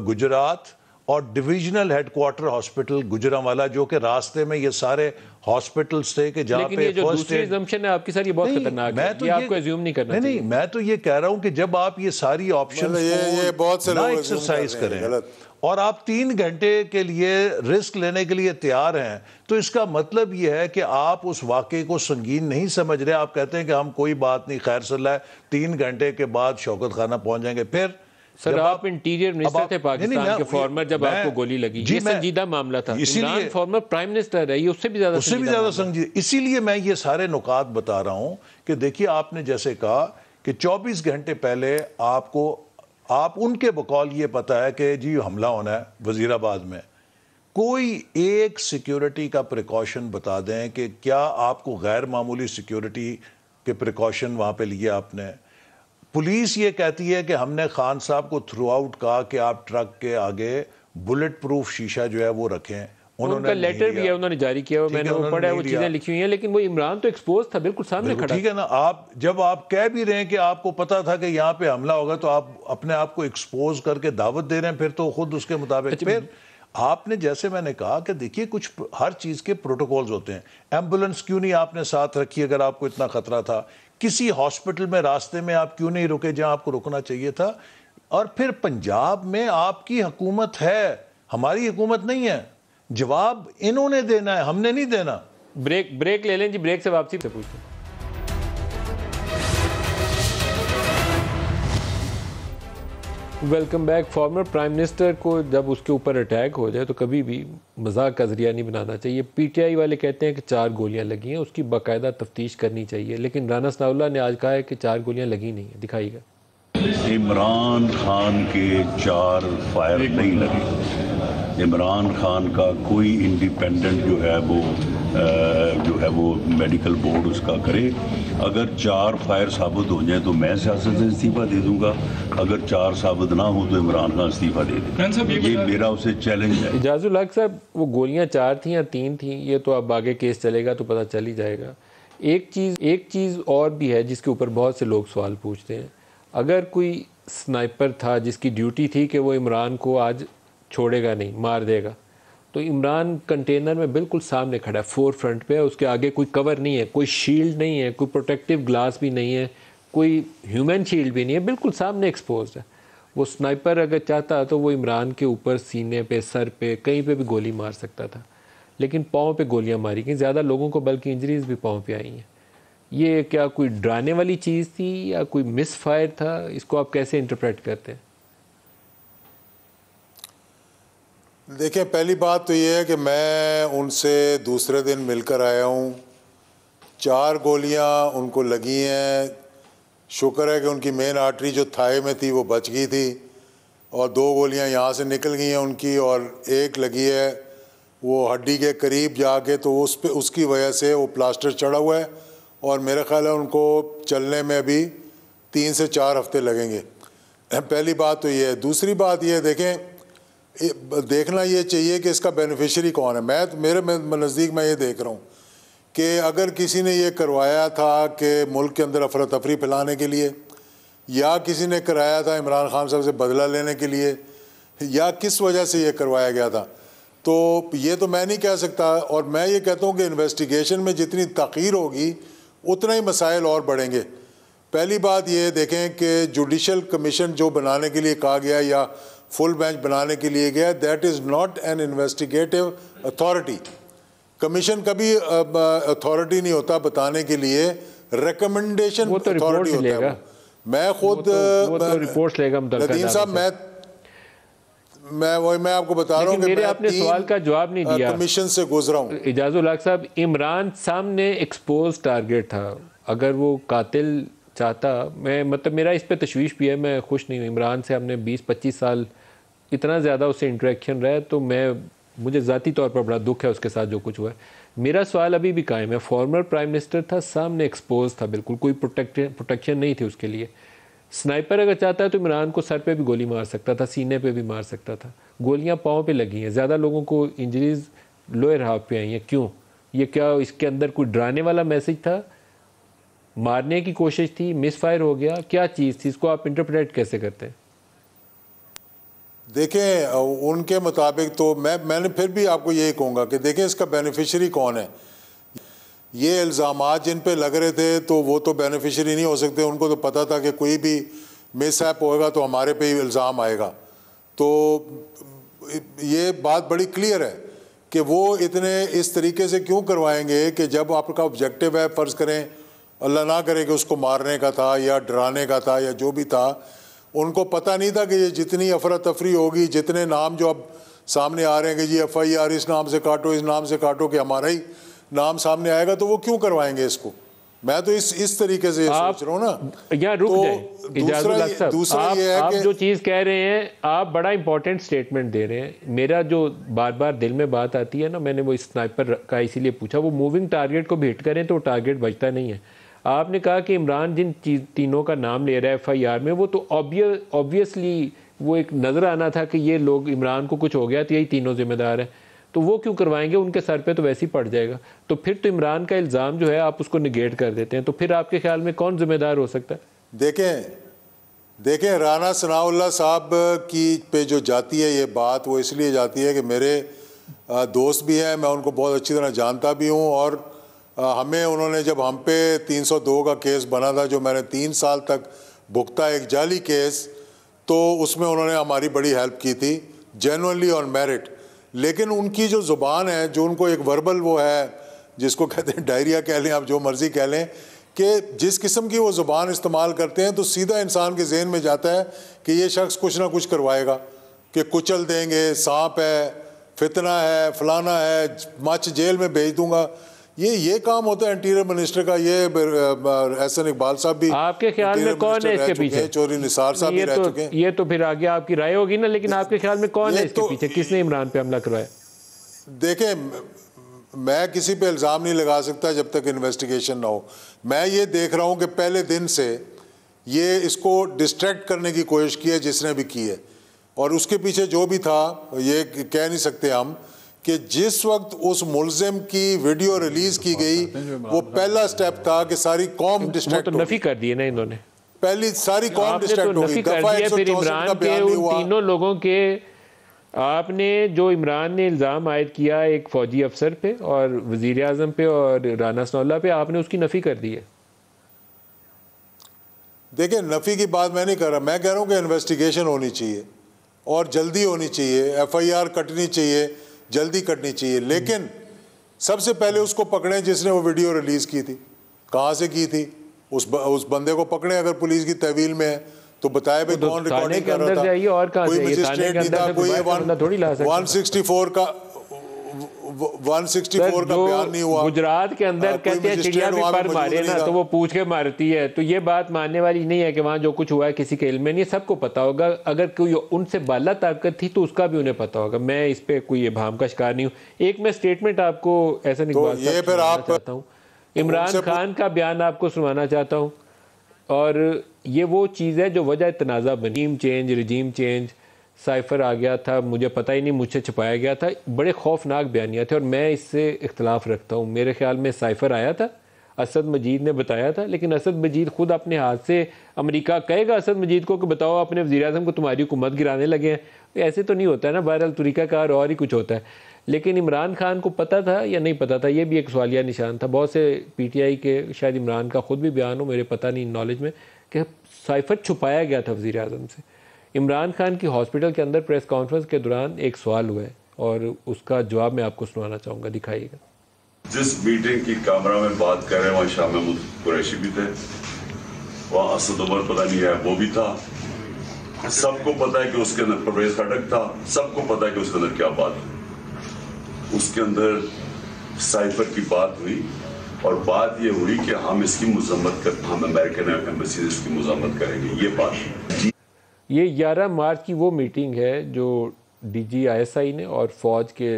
Gujrat और डिविजनल हेडक्वार्टर हॉस्पिटल गुजरांवाला, जो कि रास्ते में ये सारे हॉस्पिटल्स थे कि जहाँ पे जो दूसरी assumption है आपकी सर, ये बहुत खतरनाक है, ये आपको assume नहीं करना चाहिए। नहीं, मैं तो ये कह रहा हूँ कि जब आप ये सारी ऑप्शन ना एक्सरसाइज करें और आप 3 घंटे के लिए रिस्क लेने के लिए तैयार हैं, तो इसका मतलब यह है कि आप उस वाक़े को संगीन नहीं समझ रहे। आप कहते हैं कि हम कोई बात नहीं, खैर सल्ला है, 3 घंटे के बाद शौकत खाना पहुंच जाएंगे। फिर सर आप इंटीरियर मिनिस्टर थे पाकिस्तान के फॉर्मर, जब आपको गोली लगी, ये संजीदा मामला था। इमरान फॉर्मर प्राइम मिनिस्टर है, ये उससे भी ज्यादा संजीदा। इसीलिए मैं ये सारे नुकात बता रहा हूं कि देखिए, आपने जैसे कहा कि 24 घंटे पहले आप उनके बकौल ये पता है कि जी हमला होना है वजीराबाद में, कोई एक सिक्योरिटी का प्रिकॉशन बता दें कि क्या आपको गैर मामूली सिक्योरिटी के प्रिकॉशन वहाँ पे लिए आपने? पुलिस ये कहती है कि हमने खान साहब को थ्रू आउट कहा कि आप ट्रक के आगे बुलेट प्रूफ शीशा जो है वो रखें। उनका लेटर भी है, उन्होंने जारी किया, मैंने वो पढ़ा है, वो चीजें लिखी हुई हैं, लेकिन वो इमरान तो एक्सपोज था, बिल्कुल सामने खड़ा। ठीक है ना, जब आप कह भी रहे हैं कि आपको पता था कि यहाँ पे हमला होगा, तो आप अपने आप को एक्सपोज करके दावत दे रहे हैं, फिर तो खुद उसके मुताबिक। फिर आपने जैसे मैंने कहा कि देखिए, कुछ हर चीज के प्रोटोकॉल्स होते हैं। एम्बुलेंस क्यों नहीं आपने साथ रखी अगर आपको इतना खतरा था? किसी हॉस्पिटल में रास्ते में आप क्यों नहीं रुके जहां आपको रुकना चाहिए था? और फिर पंजाब में आपकी हुकूमत है, हमारी हुकूमत नहीं है, जवाब इन्होंने देना है, हमने नहीं देना। ब्रेक ले लें जी, ब्रेक से वापसी से पूछते हैं। Welcome back. Former prime minister को जब उसके ऊपर अटैक हो जाए तो कभी भी मजाक का जरिया नहीं बनाना चाहिए। PTI वाले कहते हैं कि 4 गोलियां लगी हैं, उसकी बाकायदा तफ्तीश करनी चाहिए, लेकिन राना सनाउल्लाह ने आज कहा है कि 4 गोलियां लगी नहीं है। दिखाइएगा। इमरान खान के 4 फायर नहीं लगे। इमरान खान का कोई इंडिपेंडेंट जो है वो मेडिकल बोर्ड उसका करे। अगर 4 फायर साबित हो जाए तो मैं सियासत से इस्तीफा दे दूंगा, अगर 4 साबित ना हो तो इमरान खान इस्तीफा दे दे। ये मेरा उसे चैलेंज है। इजाजुल हक साहब, वो गोलियां 4 थी या 3 थी, ये तो अब आगे केस चलेगा तो पता चल ही जाएगा। एक चीज़ और भी है जिसके ऊपर बहुत से लोग सवाल पूछते हैं। अगर कोई स्नाइपर था जिसकी ड्यूटी थी कि वो इमरान को आज छोड़ेगा नहीं, मार देगा, तो इमरान कंटेनर में बिल्कुल सामने खड़ा है, फोर फ्रंट पे है, उसके आगे कोई कवर नहीं है, कोई शील्ड नहीं है, कोई प्रोटेक्टिव ग्लास भी नहीं है, कोई ह्यूमन शील्ड भी नहीं है, बिल्कुल सामने एक्सपोज है। वो स्नाइपर अगर चाहता तो वो इमरान के ऊपर, सीने पे, सर पे, कहीं पे भी गोली मार सकता था, लेकिन पाँव पे गोलियां मारी गई, ज़्यादा लोगों को बल्कि इंजरीज भी पाँव पे आई हैं। ये क्या कोई डराने वाली चीज़ थी या कोई मिस फायर था? इसको आप कैसे इंटरप्रेट करते हैं? देखिए, पहली बात तो ये है कि मैं उनसे दूसरे दिन मिलकर आया हूँ। 4 गोलियाँ उनको लगी हैं। शुक्र है कि उनकी मेन आर्टरी जो थाई में थी वो बच गई थी, और 2 गोलियाँ यहाँ से निकल गई हैं उनकी, और एक लगी है वो हड्डी के करीब जाके, तो उस पे उसकी वजह से वो प्लास्टर चढ़ा हुआ है, और मेरा ख्याल है उनको चलने में भी 3 से 4 हफ्ते लगेंगे। पहली बात तो ये है। दूसरी बात ये, देखना ये चाहिए कि इसका बेनिफिशियरी कौन है। मेरे नज़दीक मैं ये देख रहा हूँ कि अगर किसी ने ये करवाया था कि मुल्क के अंदर अफरा तफरी फैलाने के लिए, या किसी ने कराया था इमरान खान साहब से बदला लेने के लिए, या किस वजह से ये करवाया गया था, तो ये तो मैं नहीं कह सकता। और मैं ये कहता हूँ कि इन्वेस्टिगेशन में जितनी ताख़ीर होगी उतना ही मसाइल और बढ़ेंगे। पहली बात ये देखें कि जुडिशल कमीशन जो बनाने के लिए कहा गया या फुल बेंच बनाने के लिए गया, that is not an investigative authority. Commission कभी अथॉरिटी नहीं होता बताने के लिए, रिकमेंडेशन अथॉरिटी होता है। मैं खुद रिपोर्ट्स लेगा नदीम साहब, मैं आपको बता रहा हूँ कि मेरे आपने सवाल का जवाब नहीं दिया। कमीशन से गुजरा हूँ। इजाजुल हक साहब, इमरान सामने एक्सपोज टारगेट था। अगर वो कातिल चाहता, मतलब मेरा इस पे तशवीश भी है, मैं खुश नहीं हूँ। इमरान से हमने 20-25 साल इतना ज़्यादा उससे इंटरेक्शन रहा है, तो मुझे ज़ाती तौर पर बड़ा दुख है उसके साथ जो कुछ हुआ है। मेरा सवाल अभी भी कायम है। फॉर्मर प्राइम मिनिस्टर था, सामने एक्सपोज था, बिल्कुल कोई प्रोटेक्शन नहीं थी उसके लिए। स्नाइपर अगर चाहता है तो इमरान को सर पे भी गोली मार सकता था, सीने पे भी मार सकता था। गोलियां पाँव पे लगी हैं, ज़्यादा लोगों को इंजरीज लोअर हाफ पे आई हैं। क्यों? ये क्या इसके अंदर कोई डराने वाला मैसेज था, मारने की कोशिश थी, मिस फायर हो गया, क्या चीज़ थी? इसको आप इंटरप्रेट कैसे करते हैं? देखें, उनके मुताबिक तो मैंने फिर भी आपको यही कहूँगा कि देखें इसका बेनिफिशरी कौन है। ये इल्ज़ामात जिन पे लग रहे थे तो वो तो बेनिफिशरी नहीं हो सकते। उनको तो पता था कि कोई भी मिसहैप होगा तो हमारे पे ही इल्ज़ाम आएगा। तो ये बात बड़ी क्लियर है कि वो इतने इस तरीके से क्यों करवाएंगे कि जब आपका ऑब्जेक्टिव है, फ़र्ज़ करें अल्लाह ना करे कि उसको मारने का था या डराने का था या जो भी था, उनको पता नहीं था कि ये जितनी अफरा तफरी होगी, जितने नाम जो अब सामने आ रहे हैं कि जी FIR इस नाम से काटो, इस नाम से काटो, कि हमारा ही नाम सामने आएगा, तो वो क्यों करवाएंगे इसको। मैं तो इस तरीके से सोच रहा हूँ ना। या रुक जाए दूसरा ये है आप जो चीज़ कह रहे हैं, आप बड़ा इंपॉर्टेंट स्टेटमेंट दे रहे हैं। मेरा जो बार बार दिल में बात आती है ना, मैंने वो स्नाइपर का इसीलिए पूछा, वो मूविंग टारगेट को भी हिट करें तो टारगेट बचता नहीं है। आपने कहा कि इमरान जिन तीनों का नाम ले रहा है FIR में, वो तो ऑब्वियसली वो एक नज़र आना था कि ये लोग, इमरान को कुछ हो गया तो यही तीनों जिम्मेदार हैं, तो वो क्यों करवाएंगे? उनके सर पे तो वैसे ही पड़ जाएगा। तो फिर तो इमरान का इल्ज़ाम जो है आप उसको निगेट कर देते हैं, तो फिर आपके ख्याल में कौन जिम्मेदार हो सकता है? देखें राना सनाउल्लाह साहब की पे जो जाती है ये बात, वो इसलिए जाती है कि मेरे दोस्त भी हैं, मैं उनको बहुत अच्छी तरह जानता भी हूँ, और हमें उन्होंने जब हम पे 302 का केस बना था, जो मैंने 3 साल तक भुगता, एक जाली केस, तो उसमें उन्होंने हमारी बड़ी हेल्प की थी, जेन्युइनली ऑन मेरिट। लेकिन उनकी जो ज़ुबान है, जो उनको एक वर्बल वो है, जिसको कहते हैं डायरिया कह लें, आप जो मर्ज़ी कह लें, कि जिस किस्म की वो ज़ुबान इस्तेमाल करते हैं, तो सीधा इंसान के जहन में जाता है कि ये शख्स कुछ ना कुछ करवाएगा, कि कुचल देंगे, सांप है, फितना है, फलाना है, मच जेल में भेज दूंगा। ये काम होता है इंटीरियर मिनिस्टर का। ये एहसन इकबाल साहब भी, आपके ख्याल में कौन है इसके पीछे? चौधरी निसार साहब भी रह चुके हैं। ये तो फिर आगे आपकी राय होगी ना, लेकिन आपके ख्याल में कौन है इसके पीछे? किसने इमरान पे हमला करवाया? देखें, मैं किसी पे इल्ज़ाम नहीं लगा सकता जब तक इन्वेस्टिगेशन ना हो। मैं ये देख रहा हूँ कि पहले दिन से ये इसको डिस्ट्रैक्ट करने की कोशिश की है जिसने भी की है, और उसके पीछे जो भी था, ये कह नहीं सकते हम कि जिस वक्त उस मुल्जिम की वीडियो रिलीज की गई, वो पहला स्टेप था कि सारी कौम डिस्ट्रैक्ट तो नफी कर दिए ना इन्होंने, पहली सारी कौम डिस्ट्रैक्ट हो गई। फिर इमरान के उन तीनों लोगों के, आपने जो इमरान ने इल्ज़ाम आयद किया एक फौजी अफसर पे और वज़ीर आज़म पे और राना सनाउल्लाह पे, आपने उसकी नफ़ी कर दी है। देखिए, नफ़ी की बात मैं नहीं कर रहा, मैं कह रहा हूँ कि इन्वेस्टिगेशन होनी चाहिए और जल्दी होनी चाहिए, FIR कटनी चाहिए, जल्दी कटनी चाहिए, लेकिन सबसे पहले उसको पकड़ें जिसने वो वीडियो रिलीज़ की थी, कहाँ से की थी, उस बंदे को पकड़ें। अगर पुलिस की तहवील में है तो बताए भाई कौन रिकॉर्डिंग कर रहा था, कोई मजिस्ट्रेट नहीं था, कोई 164 का 164 का बयान नहीं हुआ। गुजरात के अंदर कहते हैं चिड़िया भी पर मारे ना तो वो पूछ के मारती है, तो ये बात मानने वाली नहीं है कि वहाँ जो कुछ हुआ है किसी के इल्म में नहीं, सबको पता होगा। अगर कोई उनसे बाला ताकत थी तो उसका भी उन्हें पता होगा। मैं इस पे कोई भाम का शिकार नहीं हूँ। एक मैं स्टेटमेंट आपको ऐसा नहीं तो ये फिर आप चाहता हूँ, इमरान खान का बयान आपको सुनवाना चाहता हूँ, और ये वो चीज़ है जो वजह तनाज़ा बनी। रिजीम चेंज साइफर आ गया था, मुझे पता ही नहीं, मुझसे छुपाया गया था, बड़े खौफनाक बयानियाँ थे और मैं इससे इख्तलाफ रखता हूँ। मेरे ख्याल में साइफर आया था, असद मजीद ने बताया था, लेकिन असद मजीद खुद अपने हाथ से, अमेरिका कहेगा असद मजीद को कि बताओ अपने वज़ीर-ए-आज़म को तुम्हारी हुकूमत गिराने लगे हैं, ऐसे तो नहीं होता है ना। बहरहाल तरीक़ाकार और ही कुछ होता है। लेकिन इमरान खान को पता था या नहीं पता था, ये भी एक सवालिया निशान था। बहुत से PTI के, शायद इमरान का खुद भी बयान हो, मेरे पता नहीं नॉलेज में, कि साइफर छुपाया गया था वज़ीर-ए-आज़म से। इमरान खान की हॉस्पिटल के अंदर प्रेस कॉन्फ्रेंस के दौरान एक सवाल हुआ है और उसका जवाब मैं आपको सुनाना चाहूँगा, दिखाइएगा। जिस मीटिंग की कैमरा में बात कर रहे हैं वहाँ शाह महमूद कुरैशी भी थे, वहाँ असद उमर पता नहीं है वो भी था, सबको पता है कि उसके अंदर परवेज खटक था, सबको पता है कि उसके अंदर क्या बात है। उसके अंदर साइफर की बात हुई और बात ये हुई कि हम इसकी मजम्मत कर, हम अमेरिकन एम्बेसी इसकी मजम्मत करेंगे, ये बात। ये 11 मार्च की वो मीटिंग है जो DG ISI ने और फ़ौज के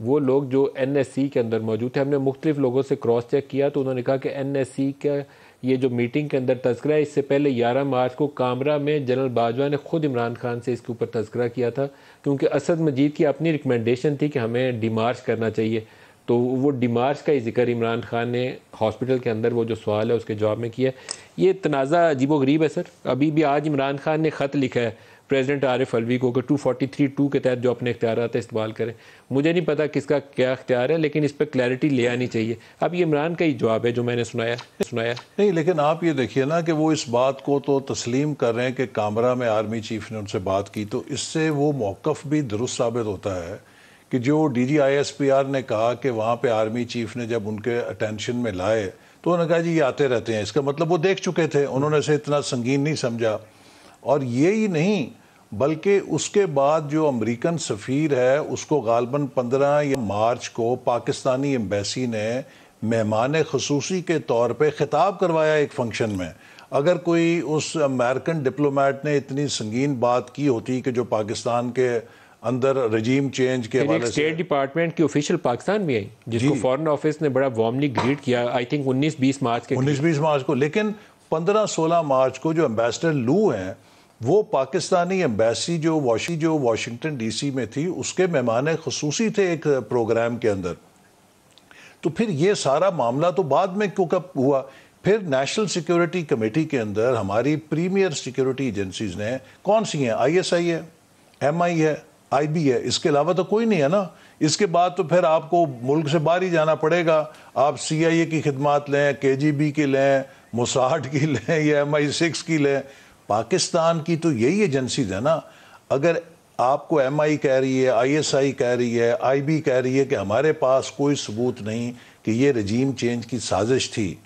वो लोग जो NSC के अंदर मौजूद थे। हमने मुख्तलिफ लोगों से क्रॉस चेक किया तो उन्होंने कहा कि NSC का ये जो मीटिंग के अंदर तस्करा है, इससे पहले 11 मार्च को कामरा में जनरल बाजवा ने खुद इमरान खान से इसके ऊपर तस्करा किया था, क्योंकि असद मजीद की अपनी रिकमेंडेशन थी कि हमें डिमार्च करना चाहिए। तो वो डिमार्च का ही जिक्र इमरान खान ने हॉस्पिटल के अंदर वो जो सवाल है उसके जवाब में किया। ये तनाज़ा अजीबोगरीब है सर। अभी भी आज इमरान खान ने ख़त लिखा है प्रेसिडेंट आरिफ अलवी को कि 243(2) के तहत जो अपने इख्तियारात इस्तेमाल करें। मुझे नहीं पता किसका क्या इख्तियार है, लेकिन इस पर क्लैरिटी ले आनी चाहिए। अब ये इमरान का ही जवाब है जो मैंने सुनाया नहीं, लेकिन आप ये देखिए ना कि वो इस बात को तो तस्लीम कर रहे हैं कि कामरा में आर्मी चीफ ने उनसे बात की, तो इससे वो मौक़िफ़ भी दुरुस्त साबित होता है कि जो DG ISPR ने कहा कि वहाँ पे आर्मी चीफ ने जब उनके अटेंशन में लाए तो उन्होंने कहा जी ये आते रहते हैं, इसका मतलब वो देख चुके थे, उन्होंने इसे इतना संगीन नहीं समझा। और ये ही नहीं बल्कि उसके बाद जो अमेरिकन सफ़ीर है उसको गालबन 15 मार्च को पाकिस्तानी एम्बेसी ने मेहमान ख़ुसूसी के तौर पे ख़िताब करवाया एक फंक्शन में। अगर कोई उस अमेरिकन डिप्लोमेट ने इतनी संगीन बात की होती कि जो पाकिस्तान के अंदर रजीम चेंज के हवाले से, स्टेट डिपार्टमेंट की ऑफिशियल पाकिस्तान भी आई जिसको फॉरेन ऑफिस ने बड़ा वार्मली ग्रीट किया, आई थिंक 19-20 मार्च के 19-20 मार्च को। लेकिन 15-16 मार्च को जो एम्बेसडर लू हैं वो पाकिस्तानी एम्बेसी जो वाशिंगटन DC में थी उसके मेहमान ख़ुसूसी थे एक प्रोग्राम के अंदर। तो फिर ये सारा मामला तो बाद में क्यों कब हुआ? फिर नेशनल सिक्योरिटी कमेटी के अंदर हमारी प्रीमियर सिक्योरिटी एजेंसीज ने कौन सी हैं? ISI है, MI है, IB है, इसके अलावा तो कोई नहीं है ना। इसके बाद तो फिर आपको मुल्क से बाहर ही जाना पड़ेगा। आप CIA की खिदमात लें, KGB की लें, मोसाद की लें या MI6 की लें, पाकिस्तान की तो यही एजेंसीज है ना। अगर आपको MI कह रही है, ISI कह रही है, IB कह रही है कि हमारे पास कोई सबूत नहीं कि ये रजीम चेंज की साजिश थी,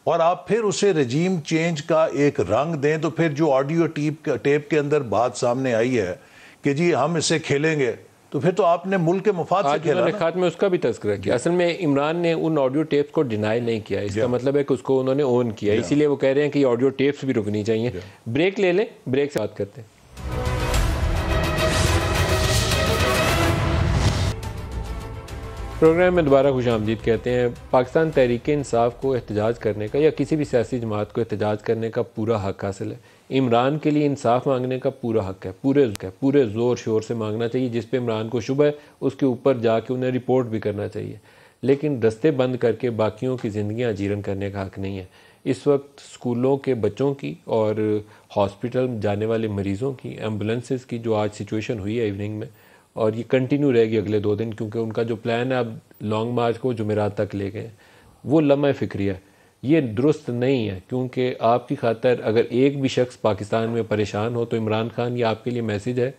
और आप फिर उसे रजीम चेंज का एक रंग दें, तो फिर जो ऑडियो टेप के अंदर बात सामने आई है कि जी हम इसे खेलेंगे, तो फिर तो आपने मुल्क के मुफाद से खेला ना। खात में उसका भी तस्करा किया। असल में इमरान ने उन ऑडियो टेप्स को डिनाई नहीं किया, इसका मतलब है कि उसको उन्होंने ओन किया, इसीलिए वो कह रहे हैं कि ऑडियो टेप्स भी रुकनी चाहिए। ब्रेक ले लें, ब्रेक से बात करते हैं। प्रोग्राम में दोबारा खुशामदीद कहते हैं। पाकिस्तान तहरीक इंसाफ को एहतजाज करने का या किसी भी सियासी जमात को एहतजाज करने का पूरा हक हासिल है। इमरान के लिए इंसाफ मांगने का पूरा हक है, पूरे ज़ोर शोर से मांगना चाहिए। जिस पे इमरान को शुबह है उसके ऊपर जाके उन्हें रिपोर्ट भी करना चाहिए, लेकिन रस्ते बंद करके बाकियों की ज़िंदगियाँ जीरन करने का हक नहीं है। इस वक्त स्कूलों के बच्चों की और हॉस्पिटल जाने वाले मरीज़ों की, एम्बुलेंसेस की जो आज सिचुएशन हुई है इवनिंग में, और ये कंटिन्यू रहेगी अगले 2 दिन, क्योंकि उनका जो प्लान है अब लॉन्ग मार्च को जुमेरात तक ले गए, वो लम्हा फ़िक्री है। ये दुरुस्त नहीं है, क्योंकि आपकी खातर अगर एक भी शख्स पाकिस्तान में परेशान हो तो इमरान खान, ये आपके लिए मैसेज है,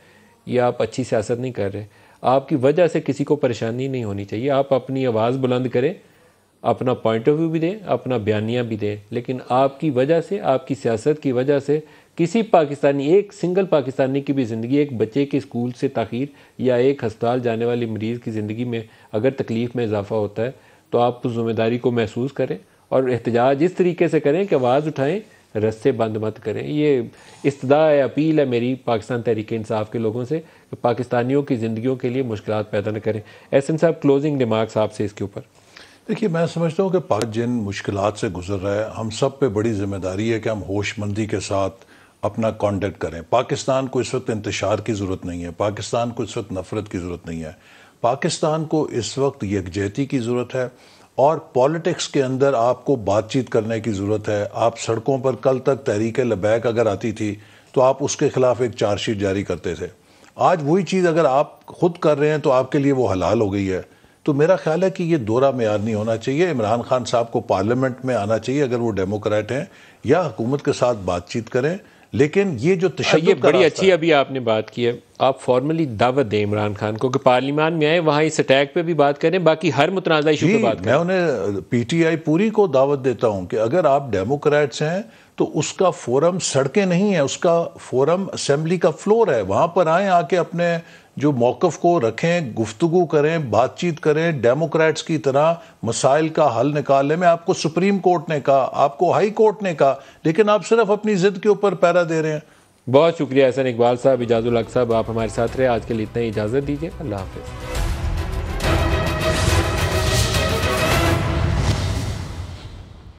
ये आप अच्छी सियासत नहीं कर रहे। आपकी वजह से किसी को परेशानी नहीं होनी चाहिए। आप अपनी आवाज़ बुलंद करें, अपना पॉइंट ऑफ व्यू भी दें, अपना बयानिया भी दें, लेकिन आपकी वजह से, आपकी सियासत की वजह से किसी पाकिस्तानी, एक सिंगल पाकिस्तानी की भी ज़िंदगी, एक बच्चे के स्कूल से ताख़ीर या एक हस्पताल जाने वाले मरीज़ की ज़िंदगी में अगर तकलीफ़ में इजाफा होता है तो आप उस ज़िम्मेदारी को महसूस करें और एहतजाज इस तरीके से करें कि आवाज़ उठाएं, रस्ते बंद मत करें। ये इस्तदा है, अपील है मेरी पाकिस्तान तहरीक इंसाफ के लोगों से कि पाकिस्तानियों की ज़िंदगियों के लिए मुश्किलात पैदा न करें। एहसन साहब, क्लोजिंग रिमार्क्स आपसे इसके ऊपर। देखिए, मैं समझता हूँ कि पाक जिन मुश्किलात से गुजर रहा है, हम सब पे बड़ी जिम्मेदारी है कि हम होशमंदी के साथ अपना कॉन्डक्ट करें। पाकिस्तान को इस वक्त इंतशार की ज़रूरत नहीं है, पाकिस्तान को इस वक्त नफ़रत की ज़रूरत नहीं है, पाकिस्तान को इस वक्त यकजहती की ज़रूरत है और पॉलिटिक्स के अंदर आपको बातचीत करने की ज़रूरत है। आप सड़कों पर, कल तक तहरीक लबैक अगर आती थी तो आप उसके ख़िलाफ़ एक चार्जशीट जारी करते थे। आज वही चीज़ अगर आप ख़ुद कर रहे हैं तो आपके लिए वो हलाल हो गई है। तो मेरा ख्याल है कि ये दोहरा मेयार नहीं होना चाहिए। इमरान खान साहब को पार्लियामेंट में आना चाहिए अगर वो डेमोक्रेट हैं, या हुकूमत के साथ बातचीत करें, लेकिन ये जो तशद्दुद, ये बड़ी अच्छी अभी आपने बात की है, आप फॉर्मली दावत दें इमरान खान को कि पार्लियामान में आए, वहाँ इस अटैक पे भी बात करें, बाकी हर मुतनाज़ा इशू पे बात करें। मैं उन्हें पीटीआई पूरी को दावत देता हूँ कि अगर आप डेमोक्रेट्स हैं तो उसका फोरम सड़कें नहीं है, उसका फोरम असेंबली का फ्लोर है। वहाँ पर आएँ, आके अपने जो मौक़िफ़ को रखें, गुफ्तगू करें, बातचीत करें, डेमोक्रेट्स की तरह मसाइल का हल निकालने में आपको सुप्रीम कोर्ट ने कहा, आपको हाई कोर्ट ने कहा, लेकिन आप सिर्फ अपनी ज़िद के ऊपर पैरा दे रहे हैं। बहुत शुक्रिया एहसन इकबाल साहब, इजाज़ुल हक साहब, आप हमारे साथ रहे। आज के लिए इतना ही, इजाज़त दीजिए। अल्लाह हाफ़िज़।